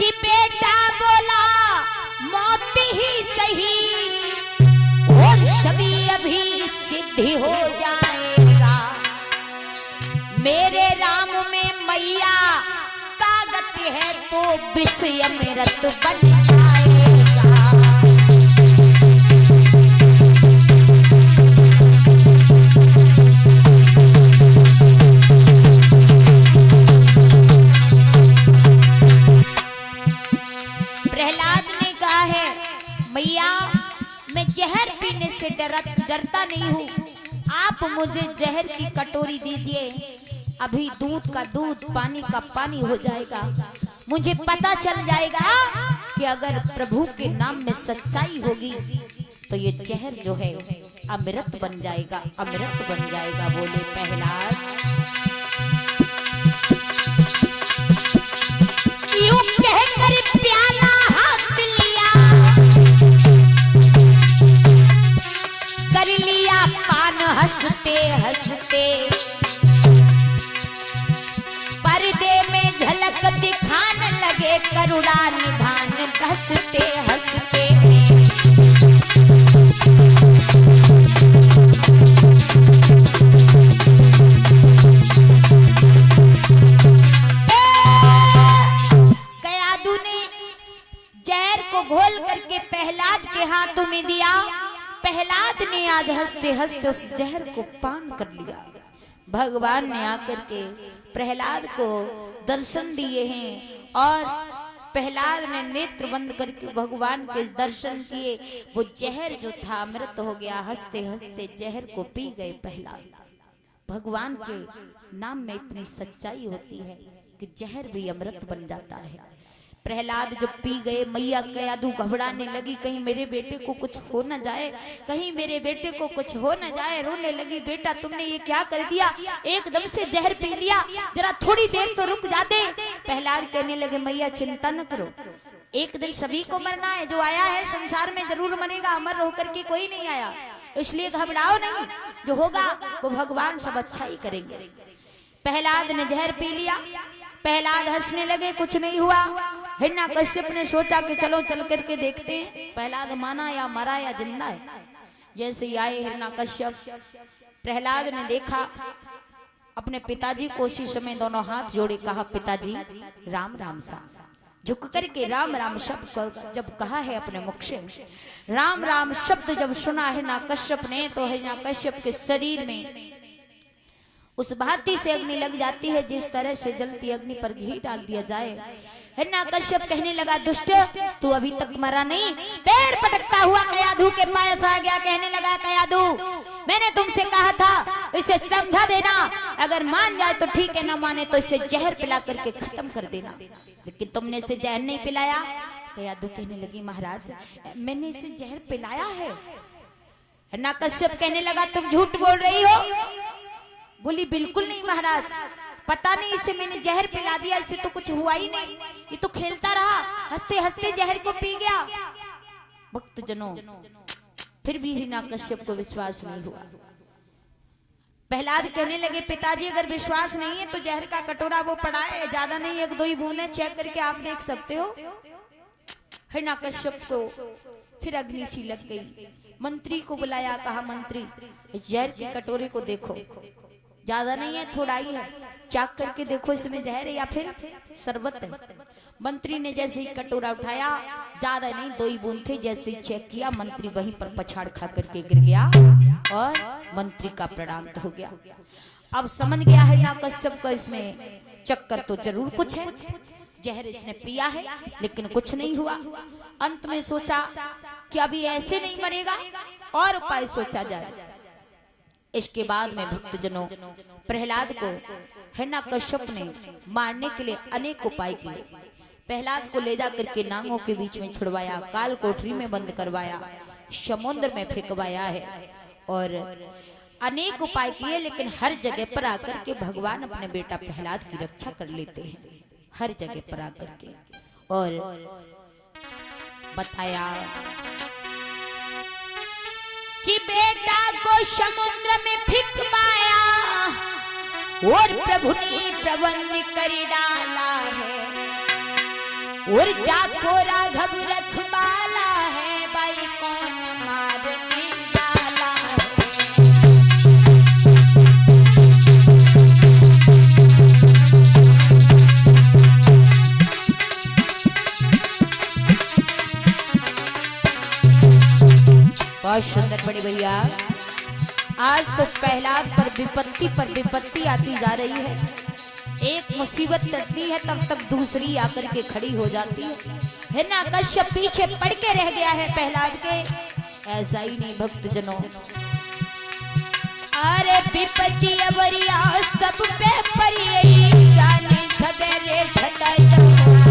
कि बेटा बोला मौत ही सही और सभी अभी सिद्धि हो जाएगा। मेरे राम में मैया ताकत है तो विषय अमृत बन जाएगा। प्रहलाद ने कहा है मैया मैं जहर पीने से डरता नहीं हूँ, आप मुझे जहर की कटोरी दीजिए, अभी दूध का दूध पानी का पानी हो जाएगा। मुझे पता चल जाएगा कि अगर प्रभु के नाम में सच्चाई होगी तो ये जहर जो है अमृत बन जाएगा, अमृत बन जाएगा। बोले प्रहलाद। यूं कहकर प्याला हाथ लिया, कर लिया पान हंसते हंसते, पर्दे में झलक दिखाने लगे करुणा निधान हंसते हंसते। कयादू ने जहर को घोल करके प्रहलाद के हाथों में दिया। प्रहलाद ने आज हंसते हंसते उस जहर को पान कर लिया। भगवान ने आकर के प्रहलाद को दर्शन दिए हैं और प्रहलाद ने नेत्र बंद करके भगवान के दर्शन किए। वो जहर जो था अमृत हो गया। हंसते हंसते जहर को पी गए प्रहलाद। भगवान के नाम में इतनी सच्चाई होती है कि जहर भी अमृत बन जाता है। प्रहलाद जब पी गए, मैया कयादू घबराने लगी, कहीं मेरे बेटे को कुछ हो न जाए, कहीं मेरे बेटे को कुछ हो न जाए। रोने लगी, बेटा तुमने ये क्या कर दिया, एकदम से जहर पी लिया, जरा थोड़ी देर तो रुक जाते। प्रहलाद कहने लगे मैया चिंता न करो, एक दिन सभी को मरना है, जो आया है संसार में जरूर मरेगा, अमर होकर के कोई नहीं आया, इसलिए घबराओ नहीं, जो होगा वो भगवान सब अच्छा ही करेंगे। प्रहलाद ने जहर पी लिया। प्रहलाद हंसने लगे, कुछ नहीं हुआ। हिरण्यकश्यप ने सोचा कि चलो चल करके देखते हैं प्रहलाद माना या मरा या जिंदा है। जैसे ही आए हिरण्यकश्यप, प्रहलाद ने देखा अपने पिताजी को, उसी समय दोनों हाथ जोड़े कहा पिताजी राम राम सा। झुक करके राम राम शब्द जब कहा है अपने मुख से, राम राम शब्द जब सुना हिरण्यकश्यप ने, तो हिरण्यकश्यप के शरीर में उस भांति से अग्नि लग जाती है जिस तरह से जलती अग्नि पर घी डाल दिया जाए। हिरण्यकश्यप कहने लगा दुष्ट तू अभी तक मरा नहीं। पैर पटकता हुआ कयाधु के पास आ गया, कहने लगा कयाधु मैंने तुमसे कहा था इसे समझा देना, अगर मान जाए तो ठीक है, ना माने तो इसे जहर पिला करके खत्म कर देना, लेकिन तुमने इसे जहर नहीं पिलाया। कयाधु कहने लगी महाराज मैंने इसे जहर पिलाया है। हिरण्यकश्यप कहने लगा तुम झूठ बोल रही हो। बोली बिल्कुल नहीं महाराज, पता नहीं इसे मैंने जहर पिला दिया, इसे तो कुछ हुआ ही नहीं, ये तो खेलता रहा, हंसते हंसते जहर को पी गया। भक्तजनों फिर भी हिरण्यकश्यप को विश्वास नहीं हुआ। प्रहलाद कहने लगे पिताजी अगर विश्वास नहीं है तो जहर का कटोरा वो पड़ा है, ज्यादा नहीं, एक दो ही बूंदें, चेक करके आप देख सकते हो। हिरण्यकश्यप को फिर अग्नि सी लग गई। मंत्री को बुलाया, कहा मंत्री जहर के कटोरे को देखो, ज्यादा नहीं है, थोड़ा ही है, चाक करके देखो इसमें जहर है या फिर शरबत है। मंत्री ने जैसे ही कटोरा उठाया, ज्यादा नहीं, दो ही बूंद थे, जैसे ही चेक किया मंत्री वहीं पर पछाड़ खा करके गिर गया और मंत्री का प्राणांत हो गया। अब समझ गया हिरण्यकश्यप का इसमें चक्कर तो जरूर कुछ है, जहर इसने पिया है लेकिन कुछ नहीं हुआ। अंत में सोचा कि अभी ऐसे नहीं मरेगा, और उपाय सोचा जाए। इसके बाद में भक्तजनों प्रहलाद को हिरण्यकश्यप ने मारने के लिए अनेक उपाय किए। प्रहलाद को ले जाकर के नांगों के बीच में छुड़वाया, काल कोठरी में बंद करवाया, समुद्र में फेंकवाया है और अनेक उपाय किए, लेकिन हर जगह पर आकर के भगवान अपने बेटा प्रहलाद की रक्षा कर लेते हैं, हर जगह पर आकर के। और बताया कि बेटा को समुद्र में फेंकवाया और प्रभु ने प्रबंध कर डाला है। और जाको राघव रखवाला है भाई कौन मारने वाला है। बहुत सुंदर बड़ी भैया। आज तो प्रहलाद पर विपत्ति आती जा रही है। एक मुसीबत टलती है तब तक दूसरी आकर के खड़ी हो जाती है ना। कश्यप पीछे पड़ के रह गया है प्रहलाद के। ऐसा ही नहीं भक्त जनों, अरे विपत्ति अवरिया सब पे परी जाने सवेरे छटाई